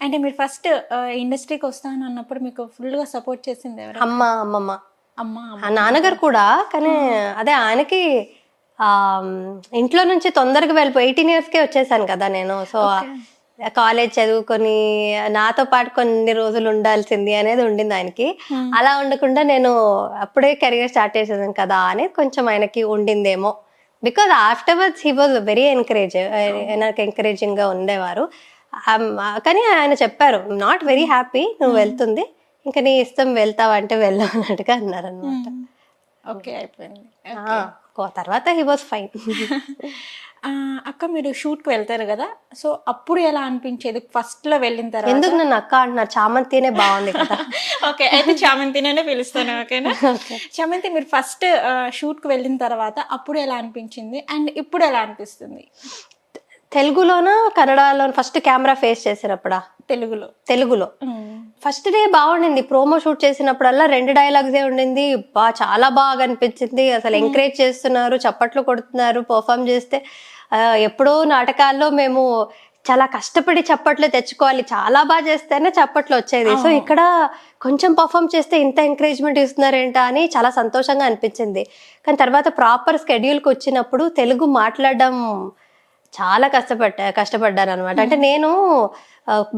అంటే మీరు ఫస్ట్ ఇండస్ట్రీకి వస్తాను అన్నప్పుడు మీకు ఫుల్గా సపోర్ట్ చేసింది ఎవరు? అమ్మమ్మ అమ్మ. నాన్నగారు కూడా. కానీ అదే ఆయనకి ఆ ఇంట్లో నుంచి తొందరగా వెళ్ళిపోయి 18 yearsకే వచ్చేసాను కదా నేను. సో కాలేజ్ చదువుకొని నాతో పాటు కొన్ని రోజులు ఉండాల్సింది అనేది ఉండింది ఆయనకి. అలా ఉండకుండా నేను అప్పుడే కెరియర్ స్టార్ట్ చేసేదాను కదా అని కొంచెం ఆయనకి ఉండిందేమో. Because afterwards he was very నాకు ఎంకరేజింగ్ గా ఉండేవారు. కానీ ఆయన చెప్పారు నాట్ వెరీ హ్యాపీ నువ్వు వెళ్తుంది, ఇంకా నీ ఇష్టం వెళ్తావంటే వెళ్ళు అన్నట్టుగా అన్నారు అనమాట. ఓకే, అయిపోయింది. తర్వాత హీ వాజ్ ఫైన్. అక్క మీరు షూట్కి వెళ్తారు కదా, సో అప్పుడు ఎలా అనిపించేది ఫస్ట్లో వెళ్ళిన తర్వాత? ఎందుకు నన్ను అక్క అంటున్నారు? చామంతినే బాగుంది కదా. ఓకే, అయితే చామంతినే పిలుస్తాను. ఓకేనా? చామంతి, మీరు ఫస్ట్ షూట్కి వెళ్ళిన తర్వాత అప్పుడు ఎలా అనిపించింది అండ్ ఇప్పుడు ఎలా అనిపిస్తుంది? తెలుగులోనా కన్నడలో? ఫస్ట్ కెమెరా ఫేస్ చేసినప్పుడా? తెలుగులో ఫస్ట్ డే బాగుండింది. ప్రోమో షూట్ చేసినప్పుడల్లా 2 dialogues ఉండింది. చాలా బాగా అనిపించింది. అసలు ఎంకరేజ్ చేస్తున్నారు, చప్పట్లు కొడుతున్నారు పర్ఫామ్ చేస్తే. ఎప్పుడో నాటకాల్లో మేము చాలా కష్టపడి చప్పట్లు తెచ్చుకోవాలి, చాలా బాగా చేస్తేనే చప్పట్లు వచ్చేది. సో ఇక్కడ కొంచెం పర్ఫామ్ చేస్తే ఇంత ఎంకరేజ్మెంట్ ఇస్తున్నారేంటా అని చాలా సంతోషంగా అనిపించింది. కానీ తర్వాత ప్రాపర్ స్కెడ్యూల్కి వచ్చినప్పుడు తెలుగు మాట్లాడడం చాలా కష్టపడ్డాను అనమాట. అంటే నేను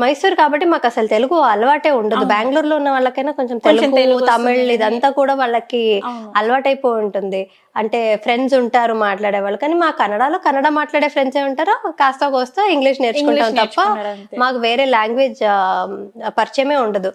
మైసూర్ కాబట్టి మాకు అసలు తెలుగు అలవాటే ఉండదు. బెంగళూరులో ఉన్న వాళ్ళకైనా కొంచెం తెలుగు తమిళ్ ఇదంతా కూడా వాళ్ళకి అలవాటైపోయి ఉంటుంది. అంటే ఫ్రెండ్స్ ఉంటారు మాట్లాడే వాళ్ళు, కానీ మా కన్నడ మాట్లాడే ఫ్రెండ్స్ ఏ ఉంటారో కాస్త కోస్తా ఇంగ్లీష్ నేర్చుకుంటాం తప్ప మాకు వేరే లాంగ్వేజ్ పరిచయమే ఉండదు.